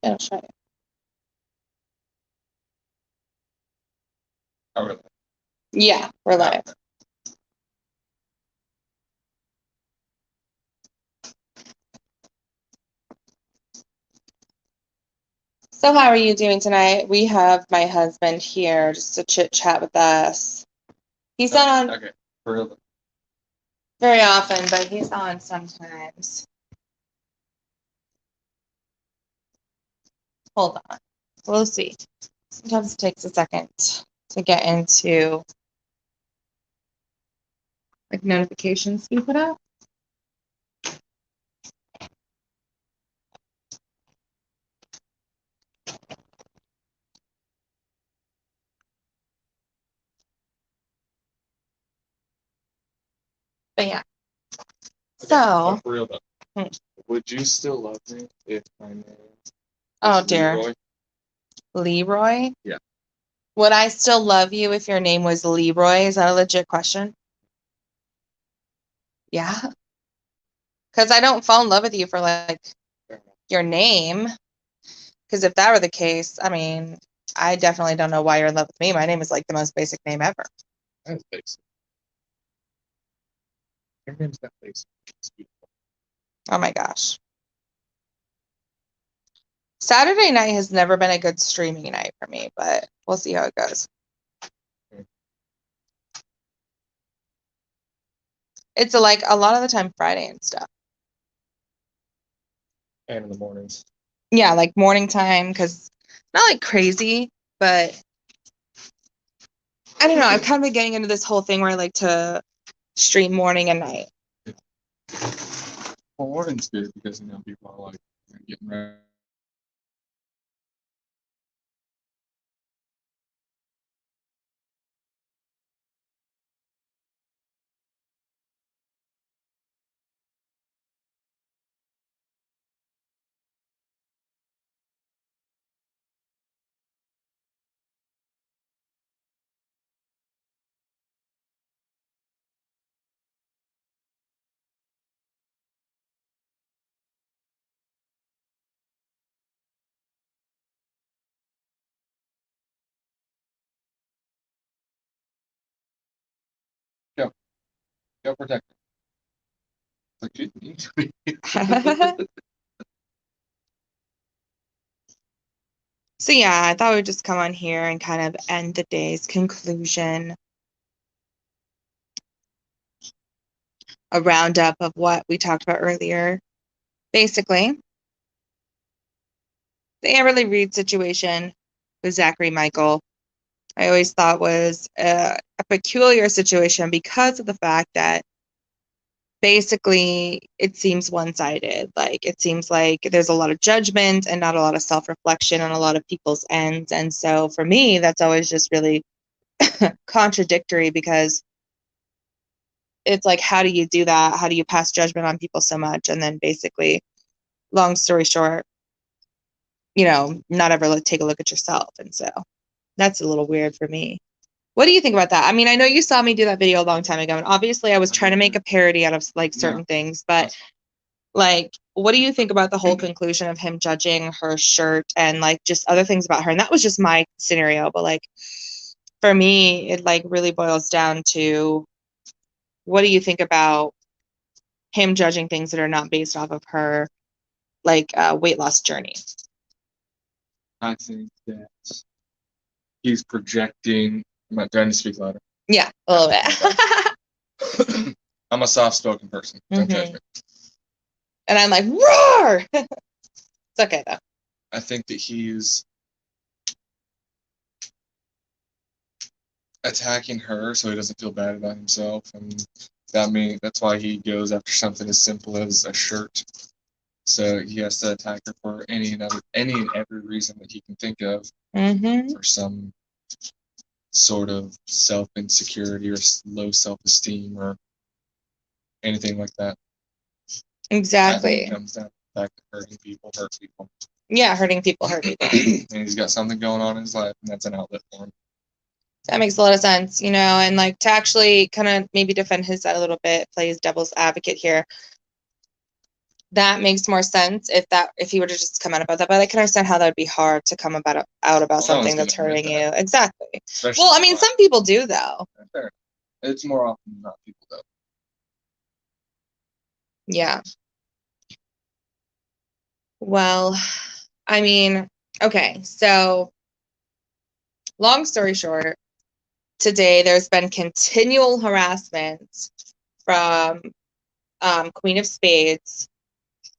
It'll show you. Oh, really? Yeah, we're live. So how are you doing tonight? We have my husband here just to chit chat with us. He's not on Okay, for real. very often, but he's on sometimes. Hold on. We'll see. Sometimes it takes a second to get into like notifications you put up. But yeah. So For real though. Hmm. Would you still love me if my name Oh was dear. Leroy? Leroy? Yeah. Would I still love you if your name was Leroy? Is that a legit question? Yeah. Because I don't fall in love with you for like your name. Because if that were the case, I mean, I definitely don't know why you're in love with me. My name is like the most basic name ever. That is basic. Your name's not basic. It's beautiful. Oh my gosh. Saturday night has never been a good streaming night for me, but we'll see how it goes. It's like a lot of the time Friday and stuff. And in the mornings. Yeah, like morning time, because not like crazy, but I don't know. I've kind of been getting into this whole thing where I like to stream morning and night. Well, morning's good because people are like getting ready. Go. Go protect me. Like you need to be. So yeah, I thought we'd just come on here and kind of end the day's conclusion. A roundup of what we talked about earlier. Basically, the Amberly Reed situation with Zachary Michael, I always thought was a peculiar situation because of the fact that basically it seems one-sided. Like it seems like there's a lot of judgment and not a lot of self-reflection on a lot of people's ends. And so for me, that's always just really contradictory because it's like, how do you do that? How do you pass judgment on people so much? And then basically, long story short, not ever take a look at yourself. And so that's a little weird for me. What do you think about that? I mean, I know you saw me do that video a long time ago, and obviously I was trying to make a parody out of like certain things, but like, what do you think about the whole conclusion of him judging her shirt and like just other things about her? And that was just my scenario, but like for me, it like really boils down to what do you think about him judging things that are not based off of her like weight loss journey? I think that he's projecting. Do I need to speak louder? Yeah, a little bit. I'm a soft-spoken person. Don't judge me. And I'm like, roar! It's okay, though. I think that he's attacking her so he doesn't feel bad about himself, and that's why he goes after something as simple as a shirt. So he has to attack her for any and every reason that he can think of, for some sort of self-insecurity or low self-esteem or anything like that. Exactly. I think it comes down to the fact that hurting people hurt people. Yeah, hurting people hurt people. And he's got something going on in his life, and that's an outlet for him. That makes a lot of sense, and like to actually kind of maybe defend his side a little bit, play his devil's advocate here. that makes more sense if he were to just come out about that. But I can understand how that would be hard to come out about Well, something no one's that's gonna admit hurting that. you. Exactly. Especially Well, I mean, some people do though. fair. It's more often than not people though. Yeah. Well, I mean, okay, so long story short, today there's been continual harassment from Queen of Spades,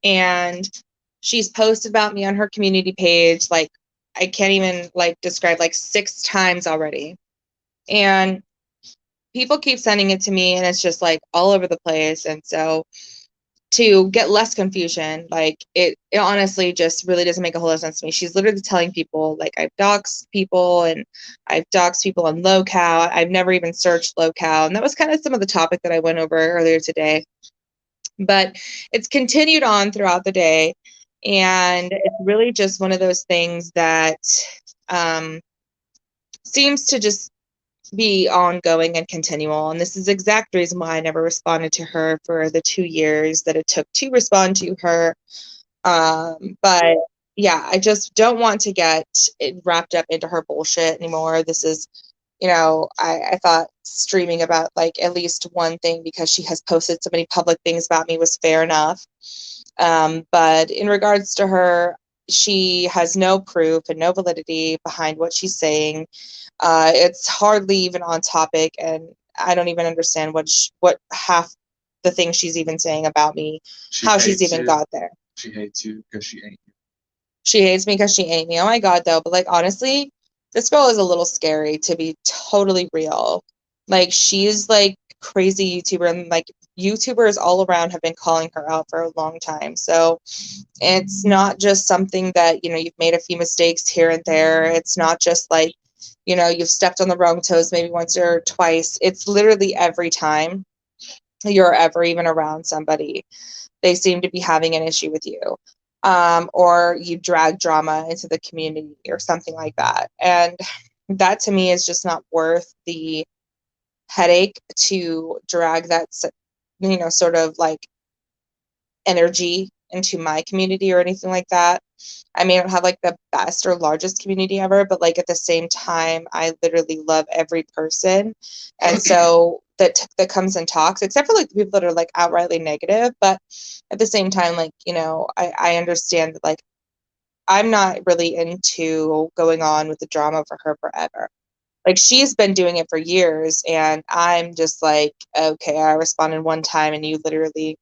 and she's posted about me on her community page, like I can't even like describe, like 6 times already. And people keep sending it to me, and it's just like all over the place. And so to get less confusion, like it honestly just really doesn't make a whole lot of sense to me. She's literally telling people like I've doxed people and I've doxed people on LoCal. I've never even searched LoCal. And that was kind of some of the topic that I went over earlier today. But it's continued on throughout the day. And it's really just one of those things that seems to just be ongoing and continual. And this is the exact reason why I never responded to her for the 2 years that it took to respond to her. But yeah, I just don't want to get it wrapped up into her bullshit anymore. This is, I thought streaming about like at least one thing because she has posted so many public things about me was fair enough. But in regards to her, she has no proof and no validity behind what she's saying. It's hardly even on topic, and I don't even understand what half the things she's even saying about me, how she's even got there. She hates you because she ain't you. She hates me because she ain't me. Oh my God, though. But like, honestly, this girl is a little scary, to be totally real. Like, she's like crazy YouTuber, and like YouTubers all around have been calling her out for a long time. So it's not just something that, you've made a few mistakes here and there. It's not just like, you've stepped on the wrong toes maybe once or twice. It's literally every time you're ever even around somebody, they seem to be having an issue with you. Or you drag drama into the community or something like that. And that to me is just not worth the headache to drag that, sort of like energy into my community or anything like that. I may not have like the best or largest community ever, but like at the same time, I literally love every person. And so that comes and talks, except for like the people that are like outrightly negative. But at the same time, like, I understand that like I'm not really into going on with the drama for her forever. Like she's been doing it for years, and I'm just like, okay, I responded one time and you literally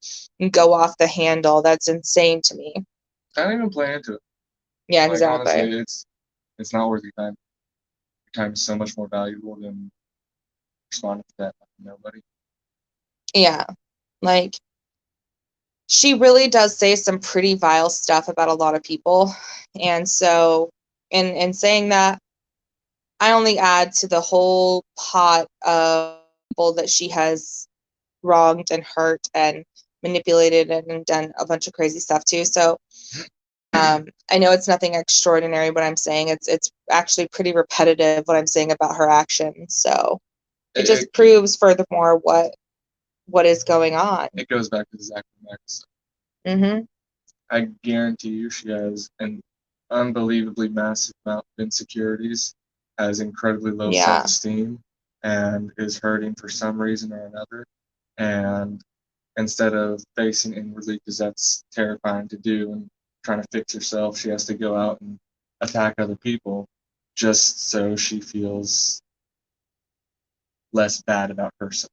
go off the handle. That's insane to me. I don't even play into it. Yeah, like, exactly. Honestly, it's not worth your time. Your time is so much more valuable than responding to that nobody. Yeah. Like she really does say some pretty vile stuff about a lot of people. And so in saying that, I only add to the whole pot of people that she has wronged and hurt and manipulated and done a bunch of crazy stuff too. So I know it's nothing extraordinary what I'm saying. It's actually pretty repetitive what I'm saying about her actions. So it just proves furthermore what is going on. It goes back to the Zach Max. Mm-hmm. I guarantee you she has an unbelievably massive amount of insecurities, has incredibly low self-esteem, and is hurting for some reason or another. And instead of facing inwardly, because that's terrifying to do, and trying to fix herself, she has to go out and attack other people just so she feels less bad about herself.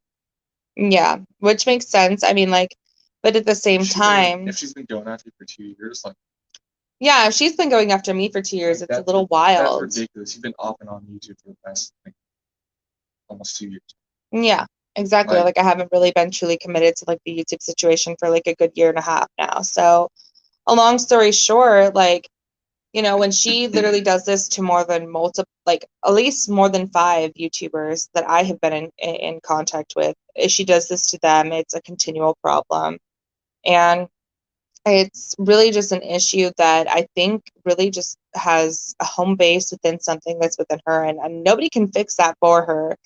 Yeah, which makes sense. I mean, like, but at the same time, if she's been going after you for 2 years, like, yeah, if she's been going after me for 2 years, it's a little wild. That's ridiculous. You've been off and on YouTube for the past almost 2 years. Yeah, exactly. Like I haven't really been truly committed to like the YouTube situation for like a good year and a half now. So, a long story short, like, when she literally does this to more than multiple, like at least more than 5 YouTubers that I have been in contact with, if she does this to them, it's a continual problem. And it's really just an issue that I think really just has a home base within something that's within her, and nobody can fix that for her.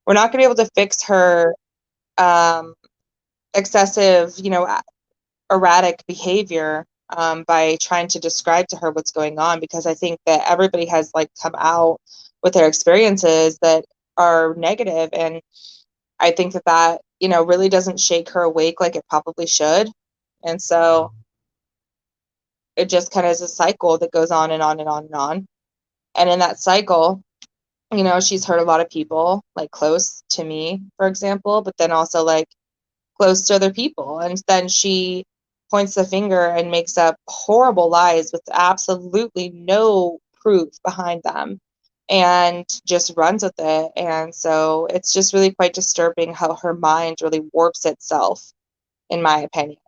We're not going to be able to fix her excessive, erratic behavior by trying to describe to her what's going on, because I think that everybody has like come out with their experiences that are negative, and I think that that, you know, really doesn't shake her awake like it probably should. And so it just kind of is a cycle that goes on and on and on and on. And in that cycle, you know, she's hurt a lot of people, like close to me, for example, but then also like close to other people. And then she points the finger and makes up horrible lies with absolutely no proof behind them and just runs with it. And so it's just really quite disturbing how her mind really warps itself, in my opinion.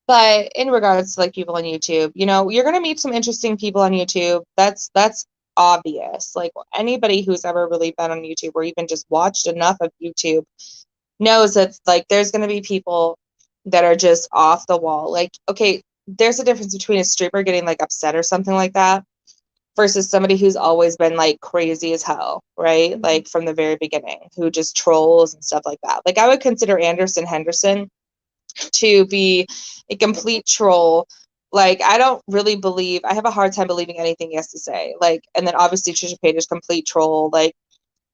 But in regards to like people on YouTube, you know, you're gonna meet some interesting people on YouTube. That's obvious. Like anybody who's ever really been on YouTube or even just watched enough of YouTube knows that like there's gonna be people that are just off the wall. Like, okay, there's a difference between a streamer getting like upset or something like that versus somebody who's always been like crazy as hell, right? Like from the very beginning, who just trolls and stuff like that. Like I would consider Anderson Henderson to be a complete troll. Like I don't really believe, I have a hard time believing anything he has to say. Like, and then obviously Trisha Paytas, complete troll, like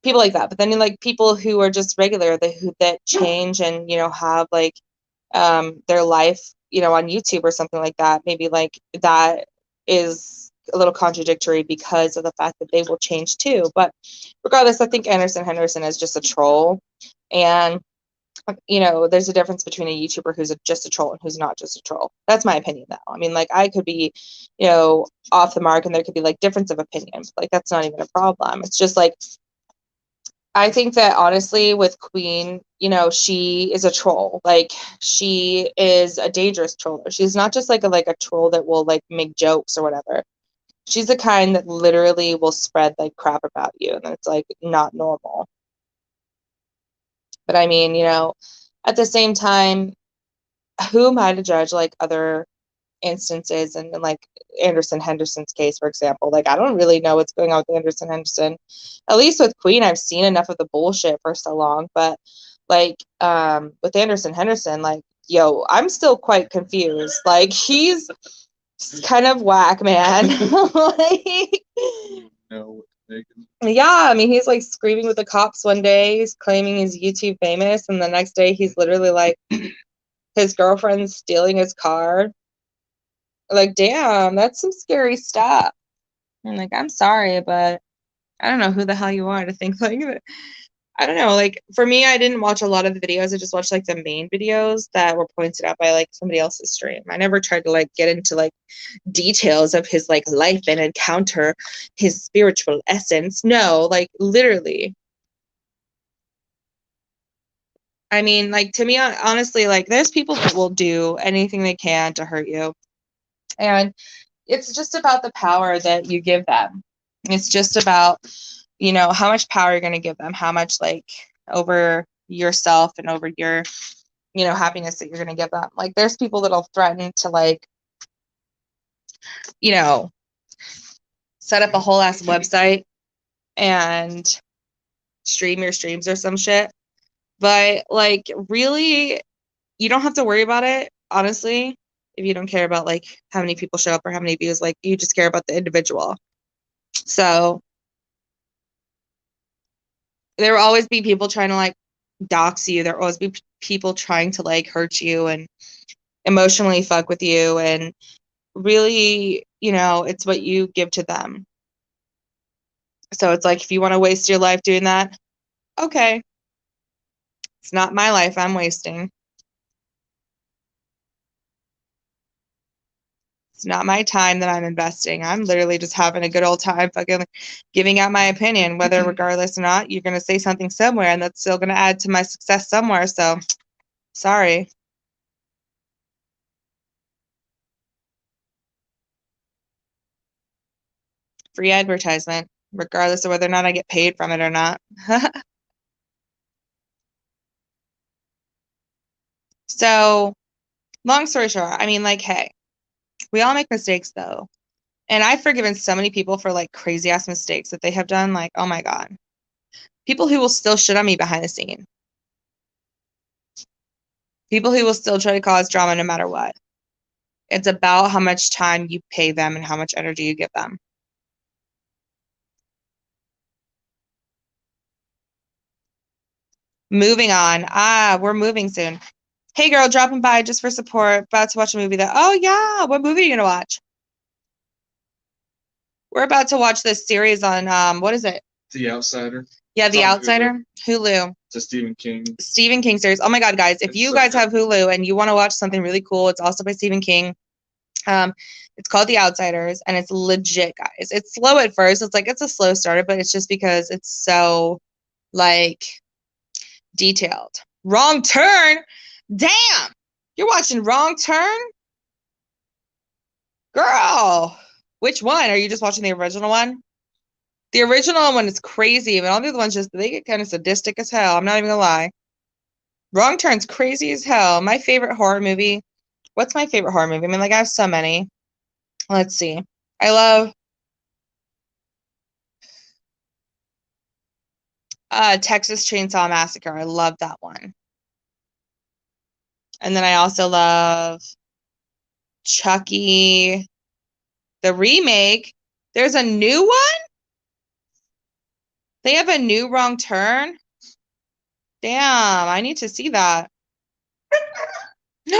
people like that. But then like people who are just regular, that change and, you know, have like their life, you know, on YouTube or something like that, maybe like that is a little contradictory because of the fact that they will change too. But regardless, I think Anderson Henderson is just a troll. And you know, there's a difference between a YouTuber who's just a troll and who's not just a troll. That's my opinion, though. I mean, like, I could be, you know, off the mark and there could be, like, difference of opinions. Like, that's not even a problem. It's just, like, I think that, honestly, with Queen, you know, she is a troll. Like, she is a dangerous troller. She's not just, like a troll that will, like, make jokes or whatever. She's the kind that literally will spread, like, crap about you, and it's, like, not normal. But, I mean, you know, at the same time, who am I to judge like other instances and like Anderson Henderson's case, for example? Like I don't really know what's going on with Anderson Henderson. At least with Queen, I've seen enough of the bullshit for so long. But like with Anderson Henderson, like, yo, I'm still quite confused. Like he's kind of whack, man. Like No, yeah, I mean he's like screaming with the cops one day, he's claiming he's YouTube famous, and the next day he's literally like his girlfriend's stealing his car. Like, damn, that's some scary stuff. And like, I'm sorry, but I don't know who the hell you are to think like that. I don't know. Like, for me, I didn't watch a lot of the videos. I just watched like the main videos that were pointed out by like somebody else's stream. I never tried to like get into like details of his like life and encounter his spiritual essence. No, like literally. I mean, like to me, honestly, like there's people that will do anything they can to hurt you. And it's just about the power that you give them. It's just about, you know, how much power you're going to give them, how much like over yourself and over your, you know, happiness that you're going to give them. Like there's people that'll threaten to like, you know, set up a whole ass website and stream your streams or some shit. But like really, you don't have to worry about it, honestly, if you don't care about like how many people show up or how many views. Like you just care about the individual. So there will always be people trying to like dox you. There will always be people trying to like hurt you and emotionally fuck with you. And really, you know, it's what you give to them. So it's like, if you want to waste your life doing that, okay. It's not my life I'm wasting. It's not my time that I'm investing. I'm literally just having a good old time fucking giving out my opinion, whether regardless or not, you're going to say something somewhere and that's still going to add to my success somewhere. So sorry. Free advertisement, regardless of whether or not I get paid from it or not. So long story short, I mean, like, hey, we all make mistakes though. And I've forgiven so many people for like crazy ass mistakes that they have done. Like, oh my God. People who will still shit on me behind the scene. People who will still try to cause drama no matter what. It's about how much time you pay them and how much energy you give them. Moving on. We're moving soon. Hey girl, dropping by just for support. About to watch a movie oh yeah, what movie are you gonna watch? We're about to watch this series on what is it? The Outsider. Yeah, The It's on Outsider. Hulu. It's a Stephen King. Stephen King series. Oh my God, guys, if It's you so guys good. have Hulu and you want to watch something really cool, it's also by Stephen King. It's called The Outsiders, and it's legit, guys. It's slow at first. It's like it's a slow starter, but it's just because it's so like detailed. Wrong Turn. Damn, you're watching Wrong Turn, girl. Which one? Are you just watching the original one? The original one is crazy, but all the other ones they get kind of sadistic as hell. I'm not even gonna lie. Wrong Turn's crazy as hell. My favorite horror movie. What's my favorite horror movie? I mean, like I have so many. Let's see. I love Texas Chainsaw Massacre. I love that one. And then I also love Chucky, the remake. There's a new one? They have a new Wrong Turn? Damn, I need to see that. No!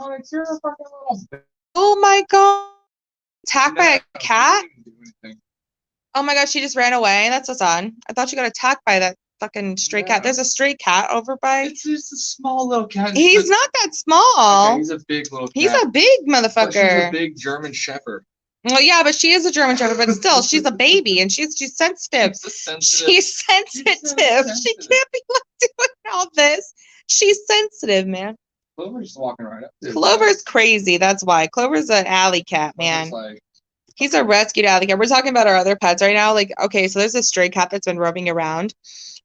Oh, it's your fucking little. Oh my God. Attacked by a cat? Didn't do anything. Oh my God, she just ran away. That's so sad. I thought she got attacked by that fucking stray cat. Yeah. There's a stray cat over by. It's just a small little cat. He's not that small. Okay, he's a big little cat. He's a big But she's a motherfucker. big German Shepherd. Well, yeah, but she is a German Shepherd, but still, she's a baby and she's sensitive. She's a sensitive. She's sensitive. She sensitive. can't be like doing all this. She's sensitive, man. Clover's just walking right up to it. Clover's crazy. That's why. Clover's an alley cat, man. Clover's like, He's a rescued alley cat. We're talking about our other pets right now. Like, okay, so there's a stray cat that's been roaming around,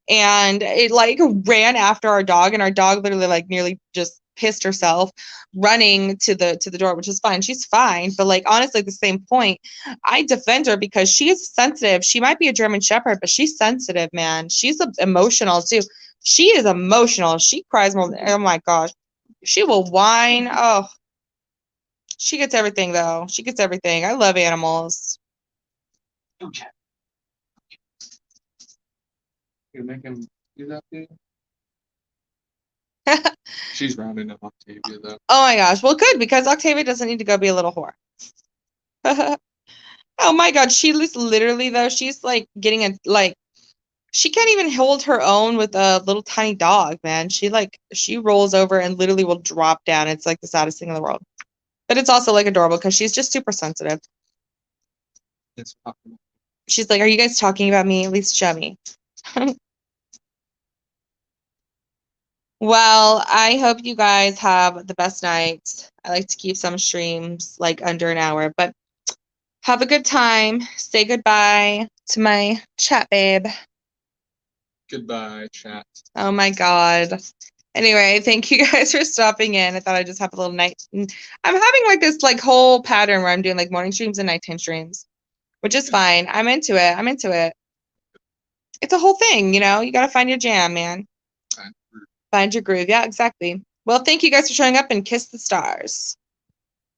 and it like ran after our dog, and our dog literally like nearly just pissed herself running to the door, which is fine. She's fine, but like honestly, at the same point, I defend her because she is sensitive. She might be a German Shepherd, but she's sensitive, man. She's emotional too. She is emotional. She cries more than, oh my gosh. She will whine. Oh, she gets everything though. She gets everything. I love animals. okay. You make him do that thing? She's rounding up Octavia though. Oh my gosh. Well, good, because Octavia doesn't need to go be a little whore. Oh my God. She is literally though, she's like getting a like she can't even hold her own with a little tiny dog, man. She rolls over and literally will drop down. It's like the saddest thing in the world. But it's also like adorable because she's just super sensitive. It's fucking. She's like, "Are you guys talking about me? At least show me." Well, I hope you guys have the best night. I like to keep some streams like under an hour, but have a good time. Say goodbye to my chat babe. Goodbye, chat. Oh my God. Anyway, thank you guys for stopping in. I thought I'd just have a little night. I'm having like this like whole pattern where I'm doing like morning streams and nighttime streams, which is fine. I'm into it. It's a whole thing, you know? You got to find your jam, man. Find your groove. Yeah, exactly. Well, thank you guys for showing up and kiss the stars.